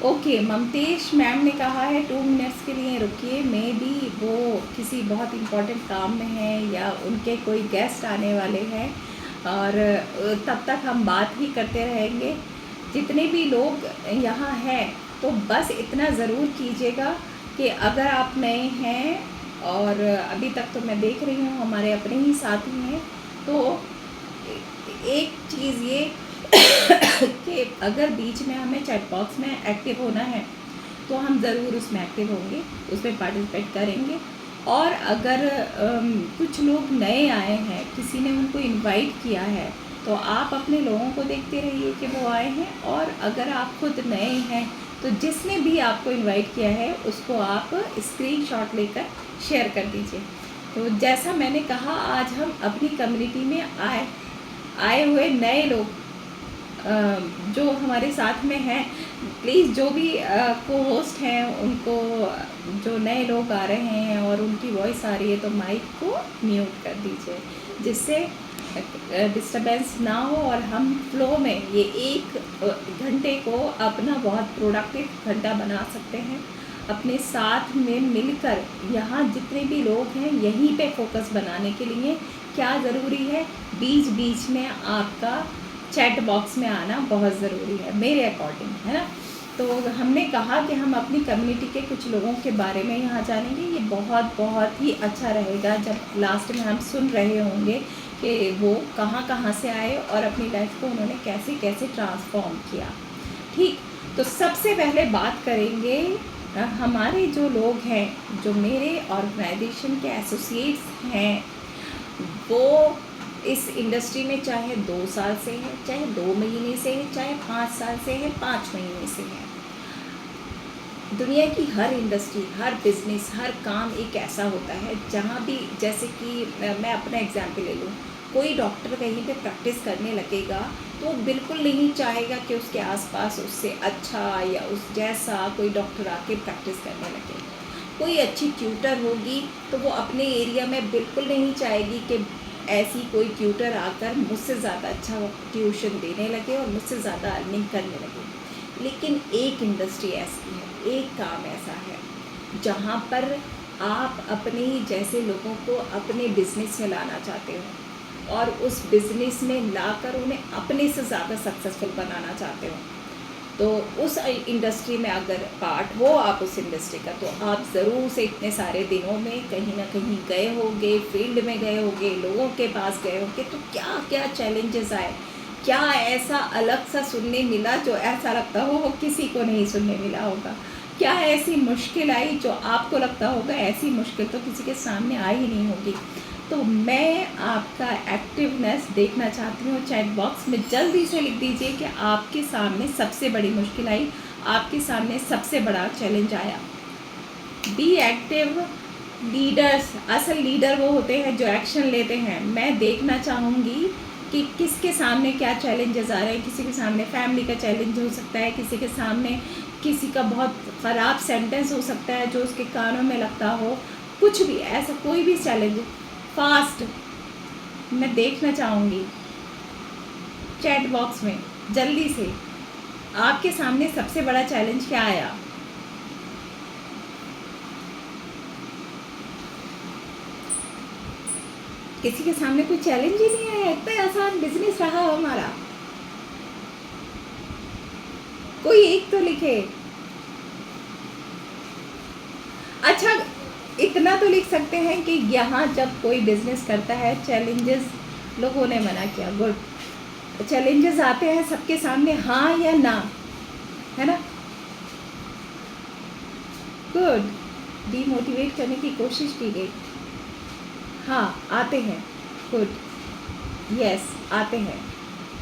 Okay, Mamtesh ma'am ने कहा है 2 मिनट्स के लिए रुकिए, मे बी वो किसी बहुत इम्पोर्टेंट काम में है या उनके कोई गेस्ट आने वाले हैं, और तब तक हम बात ही करते रहेंगे। जितने भी लोग यहाँ हैं तो बस इतना ज़रूर कीजिएगा कि अगर आप नए हैं, और अभी तक तो मैं देख रही हूँ हमारे अपने ही साथी हैं, तो एक चीज़ ये कि अगर बीच में हमें चैट बॉक्स में एक्टिव होना है तो हम ज़रूर उसमें एक्टिव होंगे, उसमें पार्टिसिपेट करेंगे। और अगर कुछ लोग नए आए हैं, किसी ने उनको इनवाइट किया है, तो आप अपने लोगों को देखते रहिए कि वो आए हैं, और अगर आप खुद नए हैं तो जिसने भी आपको इनवाइट किया है उसको आप स्क्रीनशॉट लेकर शेयर कर दीजिए। तो जैसा मैंने कहा, आज हम अपनी कम्युनिटी में आए हुए नए लोग जो हमारे साथ में हैं, प्लीज़ जो भी को होस्ट हैं उनको, जो नए लोग आ रहे हैं और उनकी वॉइस आ रही है तो माइक को म्यूट कर दीजिए, जिससे डिस्टरबेंस ना हो और हम फ्लो में ये 1 घंटे को अपना बहुत प्रोडक्टिव घंटा बना सकते हैं। अपने साथ में मिलकर यहाँ जितने भी लोग हैं यहीं पे फोकस बनाने के लिए क्या ज़रूरी है, बीच बीच में आपका चैट बॉक्स में आना बहुत ज़रूरी है मेरे अकॉर्डिंग, है ना। तो हमने कहा कि हम अपनी कम्युनिटी के कुछ लोगों के बारे में यहाँ जानेंगे। ये बहुत बहुत ही अच्छा रहेगा जब लास्ट में हम सुन रहे होंगे कि वो कहाँ कहाँ से आए और अपनी लाइफ को उन्होंने कैसे कैसे ट्रांसफॉर्म किया। ठीक, तो सबसे पहले बात करेंगे हमारे जो लोग हैं, जो मेरे ऑर्गेनाइजेशन के एसोसिएट्स हैं, वो इस इंडस्ट्री में चाहे 2 साल से है, चाहे 2 महीने से है, चाहे 5 साल से है, 5 महीने से है। दुनिया की हर इंडस्ट्री, हर बिजनेस, हर काम एक ऐसा होता है जहाँ भी, जैसे कि मैं अपना एग्जाम्पल ले लूँ, कोई डॉक्टर कहीं पे प्रैक्टिस करने लगेगा तो वो बिल्कुल नहीं चाहेगा कि उसके आसपास उससे अच्छा या उस जैसा कोई डॉक्टर आके प्रैक्टिस करने लगे। कोई अच्छी ट्यूटर होगी तो वो अपने एरिया में बिल्कुल नहीं चाहेगी कि ऐसी कोई ट्यूटर आकर मुझसे ज़्यादा अच्छा ट्यूशन देने लगे और मुझसे ज़्यादा अर्निंग करने लगे। लेकिन एक इंडस्ट्री ऐसी है, एक काम ऐसा है जहाँ पर आप अपने ही जैसे लोगों को अपने बिजनेस में लाना चाहते हो और उस बिजनेस में लाकर उन्हें अपने से ज़्यादा सक्सेसफुल बनाना चाहते हो। तो उस इंडस्ट्री में अगर पार्ट हो आप उस इंडस्ट्री का, तो आप ज़रूर से इतने सारे दिनों में कहीं ना कहीं गए होंगे, फील्ड में गए होंगे, लोगों के पास गए होंगे, तो क्या क्या चैलेंजेस आए, क्या ऐसा अलग सा सुनने मिला जो ऐसा लगता हो वो किसी को नहीं सुनने मिला होगा, क्या ऐसी मुश्किल आई जो आपको लगता होगा ऐसी मुश्किल तो किसी के सामने आई ही नहीं होगी। तो मैं आपका एक्टिवनेस देखना चाहती हूँ चैट बॉक्स में। जल्दी से लिख दीजिए कि आपके सामने सबसे बड़ी मुश्किल आई, आपके सामने सबसे बड़ा चैलेंज आया। Be active. लीडर्स, असल लीडर वो होते हैं जो एक्शन लेते हैं। मैं देखना चाहूँगी कि किसके सामने क्या चैलेंजेस आ रहे हैं। किसी के सामने फैमिली का चैलेंज हो सकता है, किसी के सामने किसी का बहुत ख़राब सेंटेंस हो सकता है जो उसके कानों में लगता हो, कुछ भी ऐसा कोई भी चैलेंज फास्ट मैं देखना चाहूँगी चैट बॉक्स में। जल्दी से आपके सामने सबसे बड़ा चैलेंज क्या आया। किसी के सामने कोई चैलेंज ही नहीं आया, इतना आसान बिजनेस रहा हमारा। कोई एक तो लिखे। अच्छा, इतना तो लिख सकते हैं कि यहाँ जब कोई बिजनेस करता है चैलेंजेस लोगों ने मना किया, गुड। चैलेंजेस आते हैं सबके सामने, हाँ या ना, है ना, गुड। डीमोटिवेट करने की कोशिश की गई, हाँ आते हैं, गुड, यस आते हैं।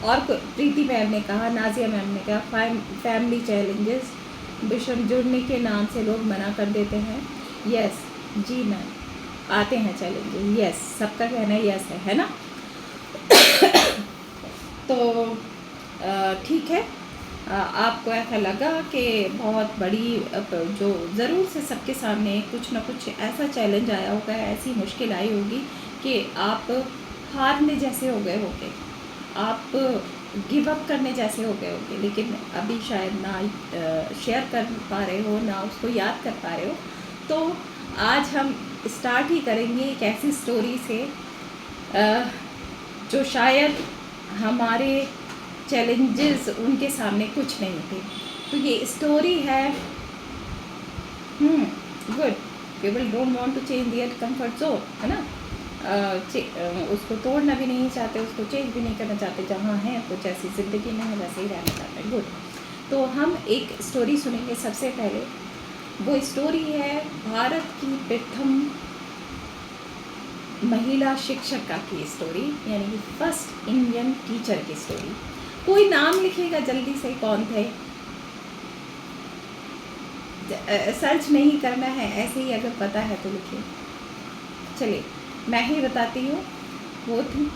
और प्रीति मैम ने कहा, नाजिया मैम ने कहा, फैमिली चैलेंजेस, विषम जुड़ने के नाम से लोग मना कर देते हैं। यस जी मैम, आते हैं चैलेंजेस, यस, सबका कहना यस है ना। तो ठीक है, आपको ऐसा लगा कि बहुत बड़ी जो ज़रूर से सबके सामने कुछ ना कुछ ऐसा चैलेंज आया होगा, ऐसी मुश्किल आई होगी कि आप हारने जैसे हो गए होंगे। आप गिव अप करने जैसे हो गए होंगे, लेकिन अभी शायद ना शेयर कर पा रहे हो, ना उसको याद कर पा रहे हो। तो आज हम स्टार्ट ही करेंगे एक ऐसी स्टोरी से जो शायद हमारे चैलेंजेस उनके सामने कुछ नहीं थे। तो ये स्टोरी है good people don't want to change their comfort zone, है ना। उसको तोड़ना भी नहीं चाहते, उसको चेंज भी नहीं करना चाहते, जहाँ हैं कुछ ऐसी ज़िंदगी में है वैसे ही रहना चाहते हैं। गुड। तो हम एक स्टोरी सुनेंगे सबसे पहले। वो स्टोरी है भारत की प्रथम महिला शिक्षिका की स्टोरी, यानी कि फर्स्ट इंडियन टीचर की स्टोरी। कोई नाम लिखेगा जल्दी से, कौन थे? सर्च नहीं करना है, ऐसे ही अगर पता है तो लिखिए। चलिए मैं ही बताती हूँ। वो थी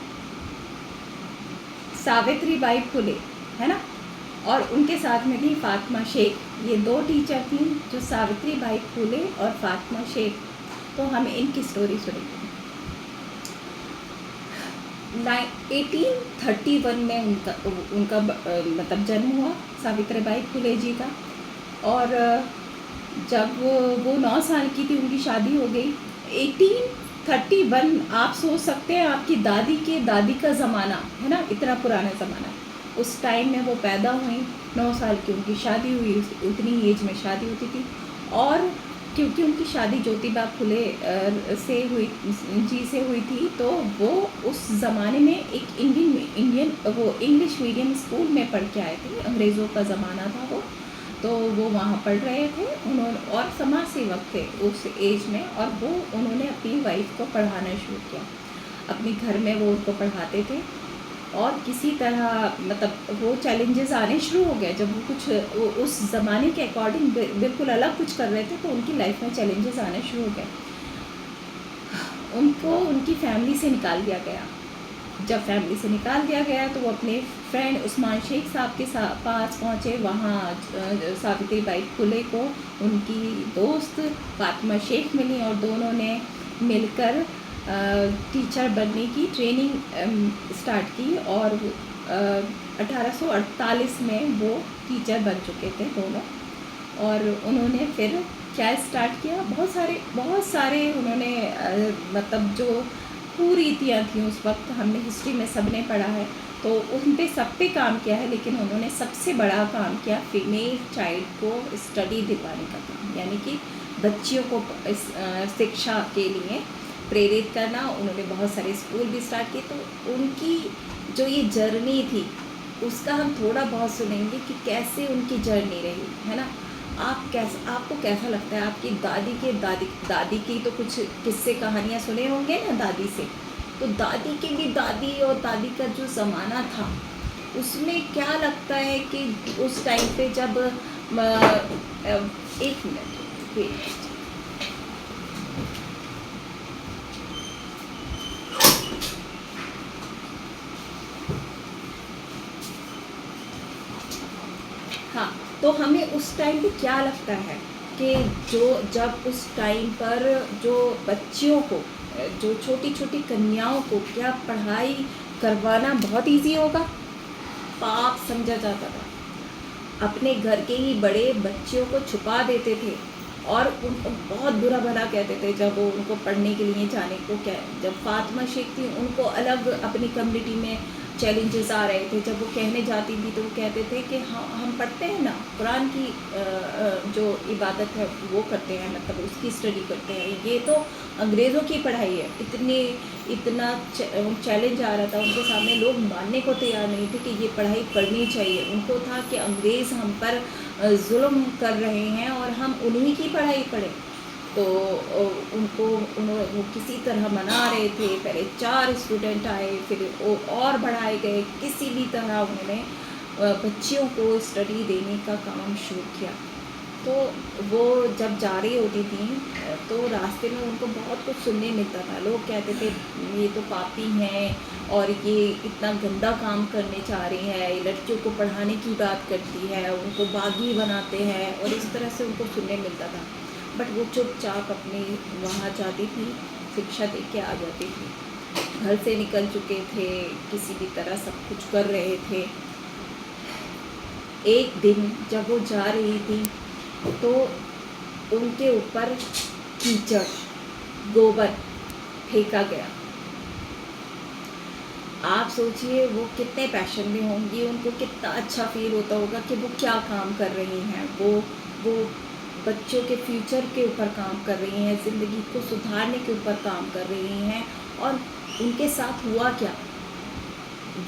सावित्री बाई फुले, है ना, और उनके साथ में थी फातिमा शेख। ये दो टीचर थी, जो सावित्री बाई फुले और फातिमा शेख। तो हम इनकी स्टोरी सुनेंगे। 1831 में उनका मतलब जन्म हुआ, सावित्री बाई फुले जी का। और जब वो 9 साल की थी उनकी शादी हो गई। 1831, आप सोच सकते हैं आपकी दादी के दादी का ज़माना, है ना, इतना पुराना ज़माना। उस टाइम में वो पैदा हुई, 9 साल की उनकी शादी हुई, उतनी एज में शादी होती थी। और क्योंकि उनकी शादी ज्योतिबा फुले से हुई थी, तो वो उस ज़माने में एक वो इंग्लिश मीडियम स्कूल में पढ़ के आए थे। अंग्रेज़ों का ज़माना था वो, तो वो वहाँ पढ़ रहे थे उन्होंने, और समाज सेवक थे उस एज में। और वो उन्होंने अपनी वाइफ को पढ़ाना शुरू किया, अपने घर में वो उनको पढ़ाते थे। और किसी तरह मतलब वो चैलेंजेस आने शुरू हो गए जब वो उस ज़माने के अकॉर्डिंग बिल्कुल अलग कुछ कर रहे थे, तो उनकी लाइफ में चैलेंजेस आने शुरू हो गए। उनको उनकी फैमिली से निकाल दिया गया। जब फैमिली से निकाल दिया गया तो वो अपने फ्रेंड उस्मान शेख साहब के पास पहुँचे। वहाँ सावित्री बाई फुले को उनकी दोस्त फातिमा शेख मिली, और दोनों ने मिलकर टीचर बनने की ट्रेनिंग स्टार्ट की। और 1848 में वो टीचर बन चुके थे दोनों। और उन्होंने फिर क्या स्टार्ट किया, बहुत सारे उन्होंने मतलब जो कुरीतियाँ थी उस वक्त, हमने हिस्ट्री में सबने पढ़ा है, तो उन पे सब पे काम किया है। लेकिन उन्होंने सबसे बड़ा काम किया फीमेल चाइल्ड को स्टडी दिलवाने का काम, यानी कि बच्चियों को शिक्षा के लिए प्रेरित करना। उन्होंने बहुत सारे स्कूल भी स्टार्ट किए। तो उनकी जो ये जर्नी थी उसका हम थोड़ा बहुत सुनेंगे कि कैसे उनकी जर्नी रही, है ना। आपको कैसा लगता है? आपकी दादी की तो कुछ किस्से कहानियाँ सुने होंगे ना दादी से। तो दादी की भी दादी और दादी का जो ज़माना था, उसमें क्या लगता है कि उस टाइम पे जब एक मिनट वेट, हाँ, तो हमें उस टाइम पे क्या लगता है कि जब उस टाइम पर जो बच्चियों को, जो छोटी छोटी कन्याओं को क्या पढ़ाई करवाना बहुत इजी होगा, पाप समझा जाता था। अपने घर के ही बड़े बच्चियों को छुपा देते थे और उनको बहुत बुरा भला कहते थे जब वो उनको पढ़ने के लिए जाने को क्या। जब फातिमा शेख थी, उनको अलग अपनी कम्युनिटी में चैलेंजेस आ रहे थे। जब वो कहने जाती थी तो वो कहते थे कि हाँ, हम पढ़ते हैं ना, कुरान की जो इबादत है वो करते हैं, मतलब उसकी स्टडी करते हैं। ये तो अंग्रेज़ों की पढ़ाई है। इतना चैलेंज आ रहा था उनके सामने, लोग मानने को तैयार नहीं थे कि ये पढ़ाई पढ़नी चाहिए। उनको था कि अंग्रेज़ हम पर जुल्म कर रहे हैं और हम उन्हीं की पढ़ाई पढ़ें। तो वो किसी तरह मना रहे थे। पहले 4 स्टूडेंट आए, फिर वो और बढ़ाए गए। किसी भी तरह उन्होंने बच्चियों को स्टडी देने का काम शुरू किया। तो वो जब जा रही होती थी तो रास्ते में उनको बहुत कुछ सुनने मिलता था। लोग कहते थे ये तो पापी हैं और ये इतना गंदा काम करने जा रही है, लड़कियों को पढ़ाने की बात करती है, उनको बागी बनाते हैं, और इस तरह से उनको सुनने मिलता था। बट वो चुपचाप अपने वहाँ जाती थी, शिक्षा दे के आ जाती थी। घर से निकल चुके थे, किसी भी तरह सब कुछ कर रहे थे, एक दिन जब वो जा रही थी तो उनके ऊपर कीचड़, गोबर फेंका गया। आप सोचिए वो कितने पैशन में होंगी, उनको कितना अच्छा फील होता होगा कि वो क्या काम कर रही हैं। वो बच्चों के फ्यूचर के ऊपर काम कर रही हैं, ज़िंदगी को सुधारने के ऊपर काम कर रही हैं। और उनके साथ हुआ क्या,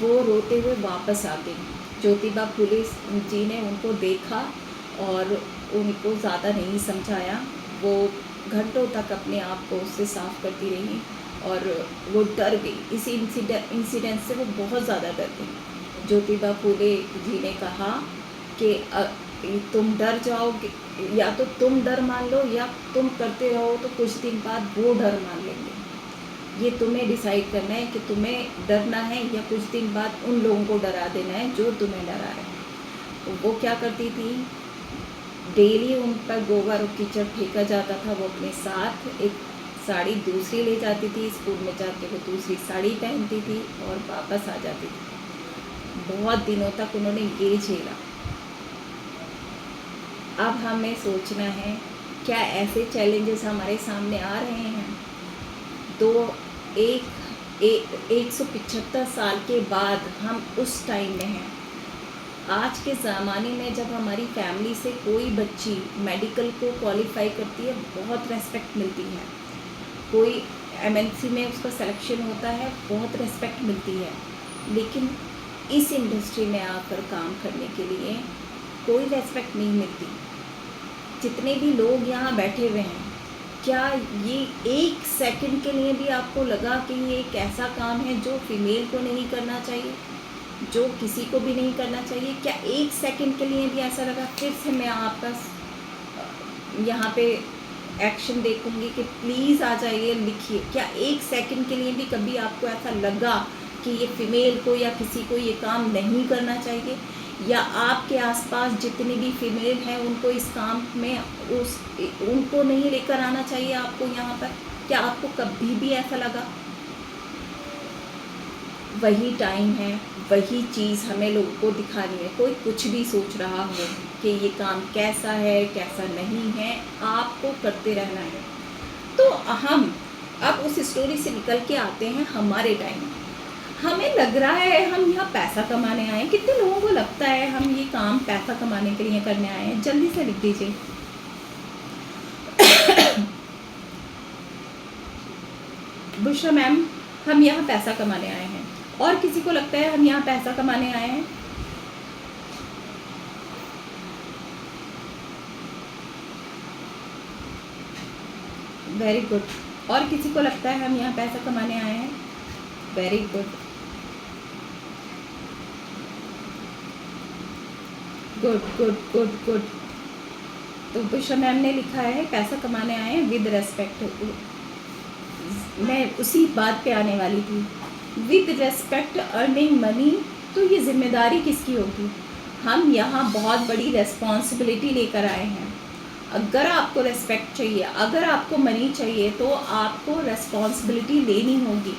वो रोते हुए वापस आ गई। ज्योतिबा फुले जी ने उनको देखा और उनको ज़्यादा नहीं समझाया। वो घंटों तक अपने आप को उससे साफ करती रही और वो डर गई। इसी इंसिडेंट से वो बहुत ज़्यादा डर गई। ज्योतिबा फुले जी ने कहा कि तुम डर जाओगे, या तो तुम डर मान लो या तुम करते रहो तो कुछ दिन बाद वो डर मान लेंगे। ये तुम्हें डिसाइड करना है कि तुम्हें डरना है या कुछ दिन बाद उन लोगों को डरा देना है जो तुम्हें डरा है। तो वो क्या करती थी, डेली उन पर गोबर और कीचड़ फेंका जाता था। वो अपने साथ एक साड़ी दूसरी ले जाती थी, स्कूल में जाके वो दूसरी साड़ी पहनती थी और वापस आ जाती थी। बहुत दिनों तक उन्होंने ये झेला। अब हमें सोचना है, क्या ऐसे चैलेंजेस हमारे सामने आ रहे हैं? 175 साल के बाद हम उस टाइम में हैं। आज के ज़माने में जब हमारी फैमिली से कोई बच्ची मेडिकल को क्वालिफाई करती है, बहुत रेस्पेक्ट मिलती है। कोई एमएनसी में उसका सिलेक्शन होता है, बहुत रेस्पेक्ट मिलती है। लेकिन इस इंडस्ट्री में आकर काम करने के लिए कोई रेस्पेक्ट नहीं मिलती। जितने भी लोग यहाँ बैठे हुए हैं, क्या ये एक सेकंड के लिए भी आपको लगा कि ये एक ऐसा काम है जो फीमेल को नहीं करना चाहिए, जो किसी को भी नहीं करना चाहिए? क्या एक सेकंड के लिए भी ऐसा लगा? फिर से मैं आपका यहाँ पे एक्शन देखूँगी कि प्लीज़ आ जाइए, लिखिए। क्या एक सेकंड के लिए भी कभी आपको ऐसा लगा कि ये फीमेल को या किसी को ये काम नहीं करना चाहिए? या आपके आसपास जितनी भी फीमेल हैं उनको इस काम में उनको नहीं लेकर आना चाहिए आपको यहाँ पर? क्या आपको कभी भी ऐसा लगा? वही टाइम है, वही चीज़ हमें लोगों को दिखानी है। कोई कुछ भी सोच रहा हो कि ये काम कैसा है, कैसा नहीं है, आपको करते रहना है। तो हम अब उस स्टोरी से निकल के आते हैं हमारे टाइम में। हमें लग रहा है हम यहाँ पैसा कमाने आए हैं। कितने लोगों को लगता है हम ये काम पैसा कमाने के लिए करने आए हैं? जल्दी से लिख दीजिए। बुशरा मैम, हम यहाँ पैसा कमाने आए हैं। और किसी को लगता है हम यहाँ पैसा कमाने आए हैं? Very good. और किसी को लगता है हम यहाँ पैसा कमाने आए हैं? Very good, good good good good. तो बुशरा मैम ने लिखा है पैसा कमाने आए हैं विद रेस्पेक्ट। मैं उसी बात पे आने वाली थी। विद रेस्पेक्ट अर्निंग मनी, तो ये जिम्मेदारी किसकी होगी? हम यहाँ बहुत बड़ी रेस्पॉन्सिबिलिटी लेकर आए हैं। अगर आपको रेस्पेक्ट चाहिए, अगर आपको मनी चाहिए, तो आपको रेस्पॉन्सिबिलिटी लेनी होगी।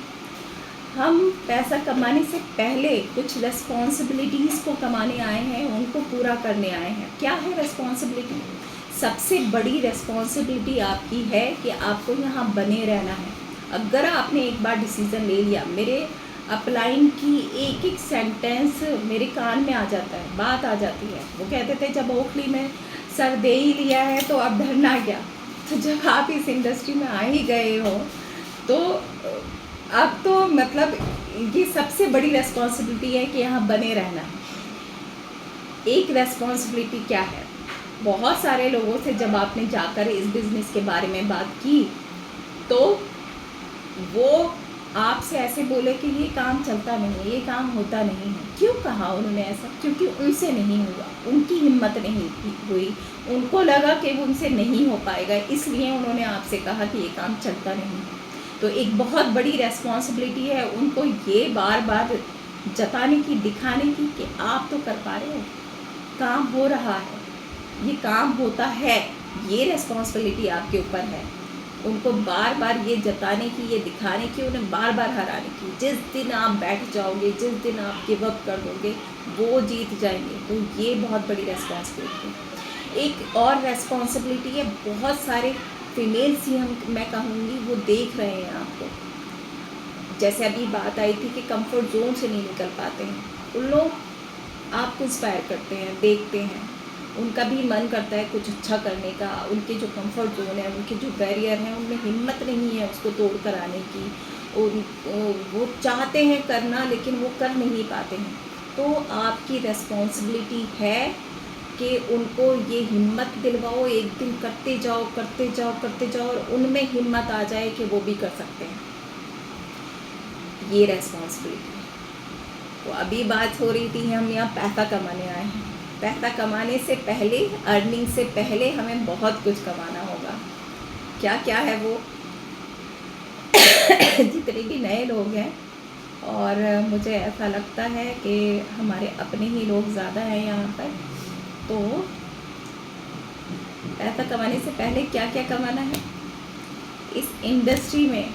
हम पैसा कमाने से पहले कुछ रेस्पॉन्सिबिलिटीज़ को कमाने आए हैं, उनको पूरा करने आए हैं। क्या है रेस्पॉन्सिबिलिटी? सबसे बड़ी रेस्पॉन्सिबिलिटी आपकी है कि आपको यहाँ बने रहना है। अगर आपने एक बार डिसीज़न ले लिया, मेरे अपलाइन की एक एक सेंटेंस मेरे कान में आ जाता है, बात आ जाती है। वो कहते थे जब ओखली में सर दे ही लिया है तो अब डरना क्या। तो जब आप इस इंडस्ट्री में आ ही गए हो तो अब तो मतलब ये सबसे बड़ी रेस्पॉन्सिबिलिटी है कि यहाँ बने रहना है। एक रेस्पॉन्सिबिलिटी क्या है? बहुत सारे लोगों से जब आपने जाकर इस बिज़नेस के बारे में बात की तो वो आपसे ऐसे बोले कि ये काम चलता नहीं है, ये काम होता नहीं है। क्यों कहा उन्होंने ऐसा? क्योंकि उनसे नहीं हुआ, उनकी हिम्मत नहीं हुई, उनको लगा कि उनसे नहीं हो पाएगा, इसलिए उन्होंने आपसे कहा कि ये काम चलता नहीं है। तो एक बहुत बड़ी रेस्पॉन्सिबिलिटी है उनको ये बार बार जताने की, दिखाने की कि आप तो कर पा रहे हो, काम हो रहा है, ये काम होता है। ये रेस्पॉन्सिबिलिटी आपके ऊपर है। उनको बार बार ये जताने की, ये दिखाने की, उन्हें बार बार हराने की। जिस दिन आप बैठ जाओगे, जिस दिन आप गिव अप कर दोगे, वो जीत जाएंगे। तो ये बहुत बड़ी रेस्पॉन्सिबिलिटी है। एक और रेस्पॉन्सिबिलिटी है, बहुत सारे फीमेल्स ही मैं कहूँगी वो देख रहे हैं आपको। जैसे अभी बात आई थी कि कंफर्ट जोन से नहीं निकल पाते हैं, उन लोग आपको इंस्पायर करते हैं, देखते हैं, उनका भी मन करता है कुछ अच्छा करने का। उनके जो कंफर्ट जोन है, उनके जो बैरियर हैं, उनमें हिम्मत नहीं है उसको तोड़ कर आने की। वो चाहते हैं करना, लेकिन वो कर नहीं पाते हैं। तो आपकी रेस्पॉन्सिबिलिटी है कि उनको ये हिम्मत दिलवाओ, एक दिन करते जाओ करते जाओ करते जाओ, और उनमें हिम्मत आ जाए कि वो भी कर सकते हैं। ये रेस्पॉन्सिबिलिटी है। तो अभी बात हो रही थी, हम यहाँ पैसा कमाने आए हैं। पैसा कमाने से पहले, अर्निंग से पहले हमें बहुत कुछ कमाना होगा। क्या क्या है वो जितने भी नए लोग हैं, और मुझे ऐसा लगता है कि हमारे अपने ही लोग ज़्यादा हैं यहाँ पर, तो पैसा कमाने से पहले क्या क्या कमाना है। इस इंडस्ट्री में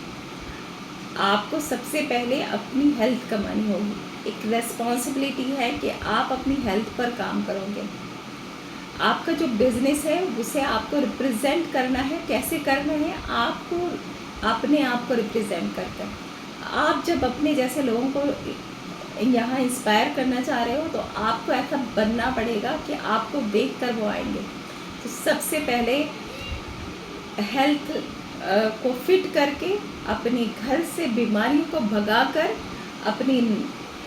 आपको सबसे पहले अपनी हेल्थ कमानी होगी। एक रेस्पॉन्सिबिलिटी है कि आप अपनी हेल्थ पर काम करोगे। आपका जो बिज़नेस है उसे आपको रिप्रेजेंट करना है। कैसे करना है? आपको अपने आप को रिप्रेजेंट करकर, आप जब अपने जैसे लोगों को यहाँ इंस्पायर करना चाह रहे हो, तो आपको ऐसा बनना पड़ेगा कि आपको देखकर वो आएंगे। तो सबसे पहले हेल्थ को फिट करके, अपने घर से बीमारियों को भगाकर, अपनी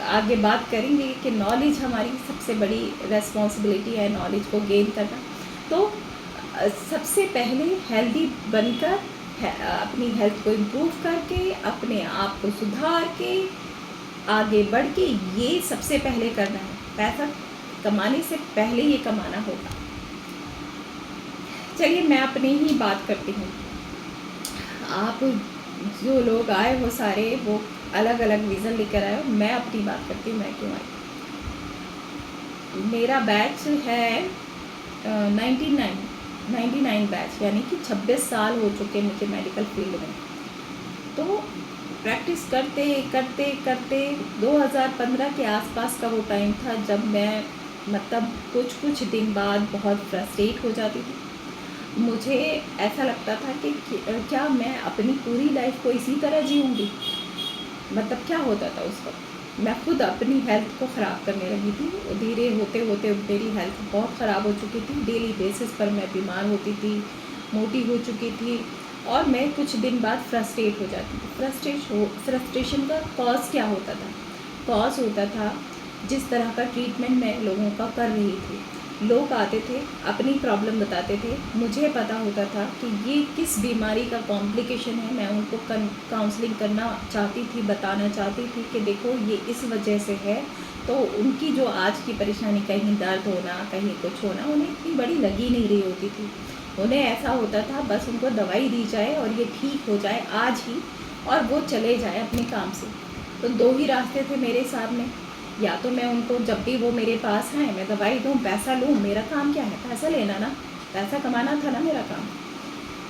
आगे बात करेंगे कि नॉलेज हमारी सबसे बड़ी रेस्पॉन्सिबिलिटी है, नॉलेज को गेन करना। तो सबसे पहले हेल्दी बनकर, अपनी हेल्थ को इम्प्रूव करके, अपने आप को सुधार के, आगे बढ़ के, ये सबसे पहले करना है। पैसा कमाने से पहले ये कमाना होगा। चलिए मैं अपनी ही बात करती हूँ। आप जो लोग आए हो सारे, वो अलग अलग विज़न लेकर आए हो। मैं अपनी बात करती हूँ, मैं क्यों आई। मेरा बैच है 99 बैच, यानी कि 26 साल हो चुके मुझे मेडिकल फील्ड में। तो प्रैक्टिस करते करते करते 2015 के आसपास का वो टाइम था जब मैं मतलब कुछ दिन बाद बहुत फ्रस्ट्रेट हो जाती थी। मुझे ऐसा लगता था कि क्या मैं अपनी पूरी लाइफ को इसी तरह जीऊँगी। मतलब क्या होता था उस वक्त, मैं खुद अपनी हेल्थ को ख़राब करने लगी थी। धीरे होते होते मेरी हेल्थ बहुत ख़राब हो चुकी थी। डेली बेसिस पर मैं बीमार होती थी, मोटी हो चुकी थी, और मैं कुछ दिन बाद फ्रस्ट्रेट हो जाती थी। फ्रस्ट्रेशन का कॉज क्या होता था? कॉज होता था जिस तरह का ट्रीटमेंट मैं लोगों का कर रही थी। लोग आते थे, अपनी प्रॉब्लम बताते थे, मुझे पता होता था कि ये किस बीमारी का कॉम्प्लिकेशन है। मैं उनको काउंसलिंग करना चाहती थी, बताना चाहती थी कि देखो ये इस वजह से है। तो उनकी जो आज की परेशानी, कहीं दर्द होना, कहीं कुछ होना, उन्हें इतनी बड़ी लगी नहीं रही होती थी। उन्हें ऐसा होता था बस उनको दवाई दी जाए और ये ठीक हो जाए आज ही, और वो चले जाए अपने काम से। तो दो ही रास्ते थे मेरे सामने, या तो मैं उनको जब भी वो मेरे पास आए मैं दवाई दूँ, पैसा लूँ। मेरा काम क्या है? पैसा लेना ना, पैसा कमाना था ना मेरा काम।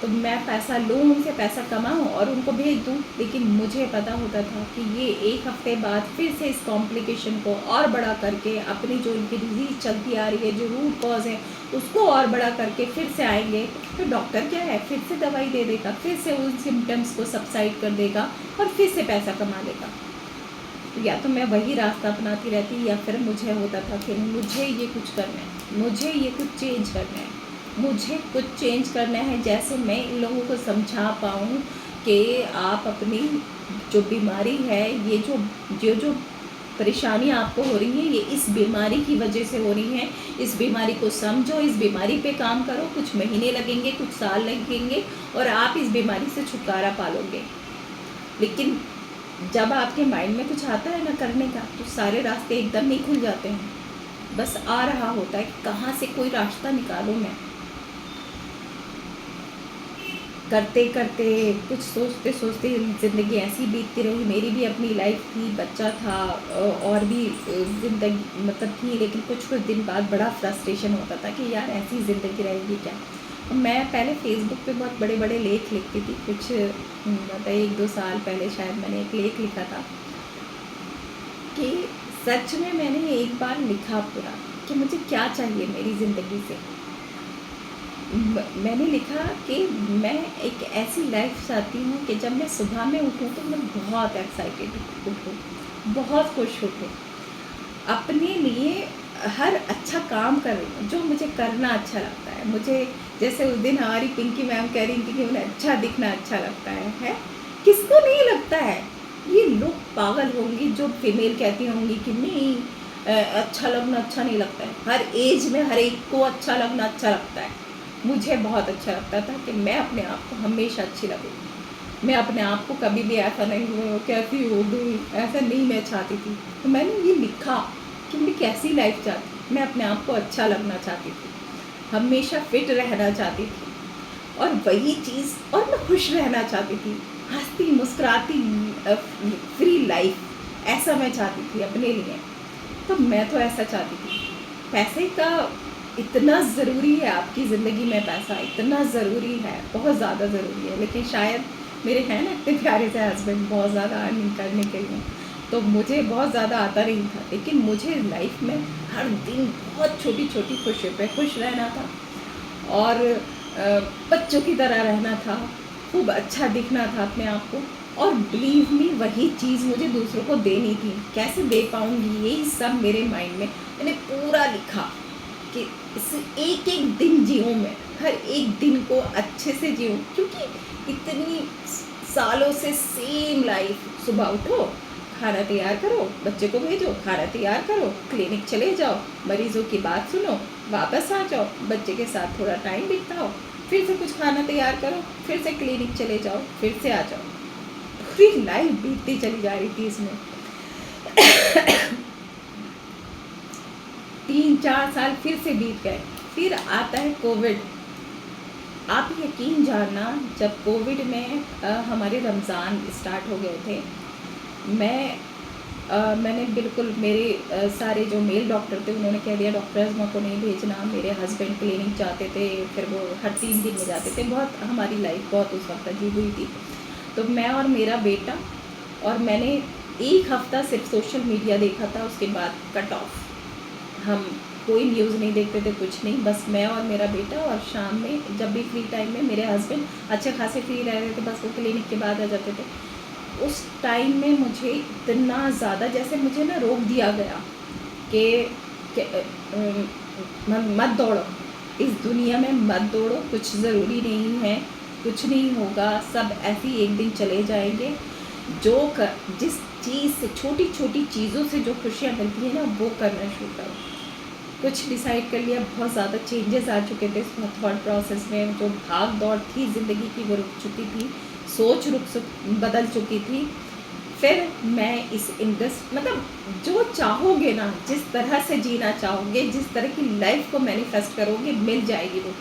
तो मैं पैसा लूँ उनसे, पैसा कमाऊँ और उनको भेज दूँ। लेकिन मुझे पता होता था कि ये एक हफ्ते बाद फिर से इस कॉम्प्लिकेशन को और बड़ा करके, अपनी जो उनकी डिजीज़ चलती आ रही है, जो रूट कॉज है, उसको और बड़ा करके फिर से आएंगे। तो डॉक्टर क्या है, फिर से दवाई दे देगा, फिर से उन सिम्टम्स को सबसाइड कर देगा और फिर से पैसा कमा लेगा। या तो मैं वही रास्ता अपनाती रहती, या फिर मुझे होता था कि मुझे ये कुछ करना है, मुझे ये कुछ चेंज करना है, मुझे कुछ चेंज करना है। जैसे मैं इन लोगों को समझा पाऊँ कि आप अपनी जो बीमारी है, ये जो परेशानी आपको हो रही है, ये इस बीमारी की वजह से हो रही है। इस बीमारी को समझो, इस बीमारी पे काम करो। कुछ महीने लगेंगे, कुछ साल लगेंगे, और आप इस बीमारी से छुटकारा पालोगे। लेकिन जब आपके माइंड में कुछ आता है ना करने का, तो सारे रास्ते एकदम नहीं खुल जाते हैं। बस आ रहा होता है कि कहाँ से कोई रास्ता निकालूं मैं। करते करते कुछ सोचते सोचते ज़िंदगी ऐसी बीतती रही। मेरी भी अपनी लाइफ थी, बच्चा था, और भी ज़िंदगी मतलब थी। लेकिन कुछ दिन बाद बड़ा फ्रस्ट्रेशन होता था कि यार ऐसी ज़िंदगी रहेगी क्या। मैं पहले फ़ेसबुक पे बहुत बड़े-बड़े लेख लिखती थी, कुछ मतलब 1-2 साल पहले शायद मैंने एक लेख लिखा था कि सच में मैंने एक बार लिखा पूरा कि मुझे क्या चाहिए मेरी ज़िंदगी से। मैंने लिखा कि मैं एक ऐसी लाइफ चाहती हूँ कि जब मैं सुबह में उठूँ तो मैं बहुत एक्साइटेड उठूँ, बहुत खुश उठूँ, अपने लिए हर अच्छा काम कर रही हूँ जो मुझे करना अच्छा लगता है। मुझे जैसे उस दिन हमारी पिंकी मैम कह रही थी कि उन्हें अच्छा दिखना अच्छा लगता है? किसको नहीं लगता है? ये लोग पागल होंगे जो फीमेल कहती होंगी कि नहीं, अच्छा लगना अच्छा नहीं लगता है। हर एज में हर एक को अच्छा लगना अच्छा लगता है। मुझे बहुत अच्छा लगता था कि मैं अपने आप को हमेशा अच्छी लगूँ। मैं अपने आप को कभी भी ऐसा नहीं हुआ कैसी हो गई, ऐसा नहीं मैं चाहती थी। तो मैंने ये लिखा कि मैं कैसी लाइफ चाहती, मैं अपने आप को अच्छा लगना चाहती थी, हमेशा फिट रहना चाहती थी, और वही चीज़, और मैं खुश रहना चाहती थी, हंसती मुस्कुराती फ्री लाइफ, ऐसा मैं चाहती थी अपने लिए। तो मैं तो ऐसा चाहती थी। पैसे का इतना ज़रूरी है आपकी ज़िंदगी में, पैसा इतना ज़रूरी है, बहुत ज़्यादा ज़रूरी है, लेकिन शायद मेरे हैं ना इतने प्यारे से हस्बैंड बहुत ज़्यादा अर्निंग करने के लिए, तो मुझे बहुत ज़्यादा आता नहीं था, लेकिन मुझे लाइफ में हर दिन बहुत छोटी छोटी खुशियों पे खुश रहना था, और बच्चों की तरह रहना था, खूब अच्छा दिखना था अपने आप को, और बिलीव मी वही चीज़ मुझे दूसरों को देनी थी। कैसे दे पाऊँगी, यही सब मेरे माइंड में मैंने पूरा लिखा कि इस एक एक दिन जीऊँ मैं, हर एक दिन को अच्छे से जीऊँ, क्योंकि इतनी सालों से सेम लाइफ, सुबह उठो, खाना तैयार करो, बच्चे को भेजो, खाना तैयार करो, क्लिनिक चले जाओ, मरीजों की बात सुनो, वापस आ जाओ, बच्चे के साथ थोड़ा टाइम बिताओ, फिर से कुछ खाना तैयार करो, फिर से क्लिनिक चले जाओ, फिर से आ जाओ। पूरी लाइफ बीतती चली जा रही थी इसमें। 3-4 साल फिर से बीत गए, फिर आता है कोविड। आप यकीन जानना, जब कोविड में हमारे रमज़ान स्टार्ट हो गए थे, मैंने बिल्कुल मेरे सारे जो मेल डॉक्टर थे उन्होंने कह दिया डॉक्टर अज़मा को नहीं भेजना। मेरे हस्बैंड क्लिनिक जाते थे, फिर वो हर 3 दिन में जाते थे। बहुत हमारी लाइफ बहुत उस वक्त अजीब हुई थी। तो मैं और मेरा बेटा, और मैंने 1 हफ़्ता सिर्फ सोशल मीडिया देखा था, उसके बाद कट ऑफ। हम कोई न्यूज़ नहीं देखते थे, कुछ नहीं, बस मैं और मेरा बेटा, और शाम में जब भी फ्री टाइम में मेरे हस्बैंड अच्छे खासे फ्री रह रहे थे, बस वो क्लिनिक के बाद आ जाते थे। उस टाइम में मुझे इतना ज़्यादा, जैसे मुझे ना रोक दिया गया कि मत दौड़ो, इस दुनिया में मत दौड़ो, कुछ ज़रूरी नहीं है, कुछ नहीं होगा, सब ऐसे ही एक दिन चले जाएंगे। जिस चीज़ से, छोटी छोटी चीज़ों से जो खुशियाँ मिलती हैं ना, वो करना शुरू करो। कुछ डिसाइड कर लिया, बहुत ज़्यादा चेंजेस आ चुके थे थॉट प्रोसेस में, जो भाग दौड़ थी ज़िंदगी की वो रुक चुकी थी, सोच बदल चुकी थी। फिर मैं इस मतलब जो चाहोगे ना, जिस तरह से जीना चाहोगे, जिस तरह की लाइफ को मैनिफेस्ट करोगे, मिल जाएगी वो।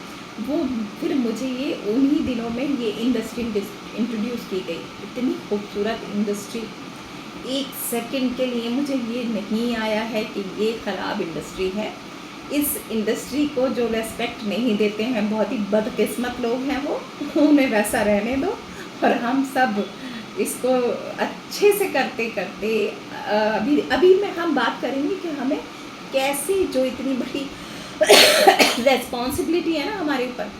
फिर मुझे ये उन्हीं दिनों में ये इंडस्ट्री इंट्रोड्यूस की गई, इतनी खूबसूरत इंडस्ट्री। 1 सेकंड के लिए मुझे ये नहीं आया है कि ये ख़राब इंडस्ट्री है। इस इंडस्ट्री को जो रेस्पेक्ट नहीं देते हैं, बहुत ही बदकिस्मत लोग हैं वो, उन्हें वैसा रहने दो, और हम सब इसको अच्छे से करते करते अभी अभी में हम बात करेंगे कि हमें कैसे, जो इतनी बड़ी रेस्पॉन्सिबिलिटी है ना हमारे ऊपर,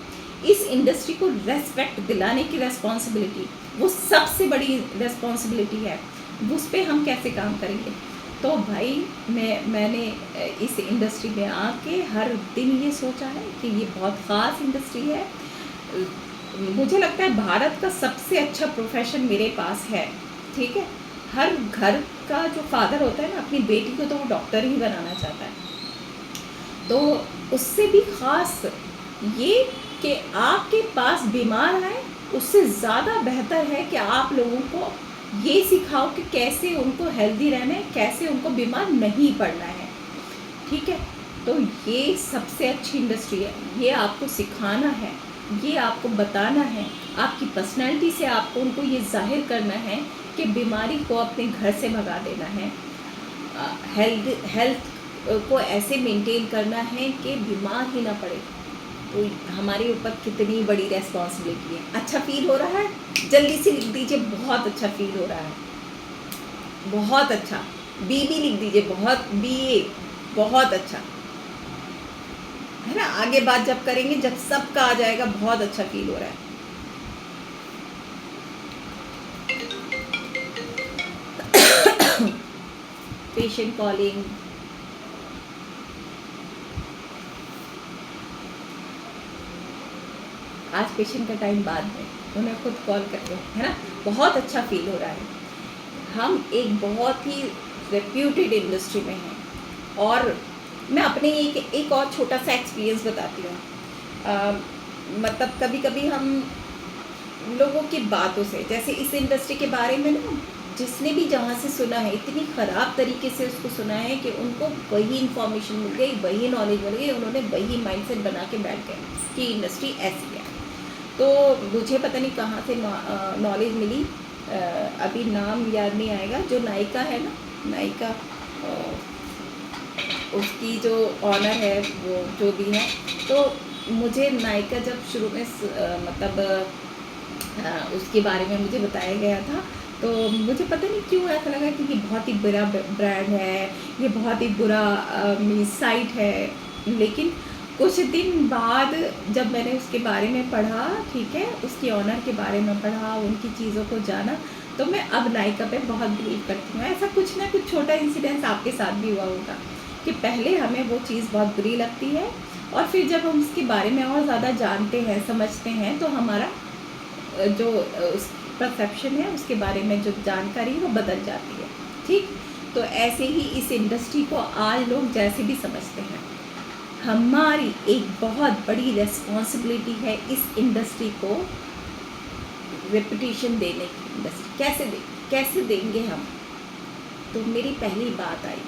इस इंडस्ट्री को रेस्पेक्ट दिलाने की रेस्पॉन्सिबिलिटी, वो सबसे बड़ी रेस्पॉन्सिबिलिटी है, उस पर हम कैसे काम करेंगे। तो भाई मैंने इस इंडस्ट्री में आके हर दिन ये सोचा है कि ये बहुत ख़ास इंडस्ट्री है। मुझे लगता है भारत का सबसे अच्छा प्रोफेशन मेरे पास है, ठीक है। हर घर का जो फादर होता है ना, अपनी बेटी को तो वो डॉक्टर ही बनाना चाहता है, तो उससे भी ख़ास ये कि आपके पास बीमार आए, उससे ज़्यादा बेहतर है कि आप लोगों को ये सिखाओ कि कैसे उनको हेल्दी रहना है, कैसे उनको बीमार नहीं पड़ना है, ठीक है। तो ये सबसे अच्छी इंडस्ट्री है, ये आपको सिखाना है, ये आपको बताना है, आपकी पर्सनैलिटी से आपको उनको ये जाहिर करना है कि बीमारी को अपने घर से भगा देना है, हेल्थ को ऐसे मेंटेन करना है कि बीमार ही ना पड़े। तो हमारे ऊपर कितनी बड़ी रेस्पॉन्सिबिलिटी है। अच्छा फील हो रहा है, जल्दी से लिख दीजिए बहुत अच्छा फील हो रहा है, बहुत अच्छा। बी भी लिख दीजिए, बहुत BA, बहुत अच्छा है ना। आगे बात जब करेंगे, जब सबका आ जाएगा बहुत अच्छा फील हो रहा है। पेशेंट कॉलिंग, आज पेशेंट का टाइम बाद में, उन्हें खुद कॉल करके, है ना, बहुत अच्छा फील हो रहा है। हम एक बहुत ही रेप्यूटेड इंडस्ट्री में हैं। और मैं अपने एक और छोटा सा एक्सपीरियंस बताती हूँ। मतलब कभी कभी हम लोगों की बातों से, जैसे इस इंडस्ट्री के बारे में ना, जिसने भी जहाँ से सुना है इतनी ख़राब तरीके से उसको सुना है कि उनको वही इन्फॉर्मेशन मिल गई, वही नॉलेज मिल गई, उन्होंने वही माइंडसेट बना के बैठ गए कि इंडस्ट्री ऐसी है। तो मुझे पता नहीं कहाँ से नॉलेज मिली, अभी नाम याद नहीं आएगा, जो नायिका है ना, नायिका, उसकी जो ऑनर है वो जो भी है, तो मुझे नायिका जब शुरू में मतलब उसके बारे में मुझे बताया गया था, तो मुझे पता नहीं क्यों ऐसा लगा कि ये बहुत ही बुरा ब्रांड है, ये बहुत ही बुरा साइट है। लेकिन कुछ दिन बाद जब मैंने उसके बारे में पढ़ा, ठीक है, उसकी ऑनर के बारे में पढ़ा, उनकी चीज़ों को जाना, तो मैं अब नायिका पे बहुत बिलीव करती हूँ। ऐसा कुछ ना कुछ छोटा इंसिडेंस आपके साथ भी हुआ होगा कि पहले हमें वो चीज़ बहुत बुरी लगती है, और फिर जब हम उसके बारे में और ज़्यादा जानते हैं, समझते हैं, तो हमारा जो उस परसेप्शन है उसके बारे में जो जानकारी है वो बदल जाती है। ठीक, तो ऐसे ही इस इंडस्ट्री को आज लोग जैसे भी समझते हैं, हमारी एक बहुत बड़ी रिस्पॉन्सिबिलिटी है इस इंडस्ट्री को रेपुटेशन देने की। इंडस्ट्री कैसे देंगे हम? तो मेरी पहली बात आई,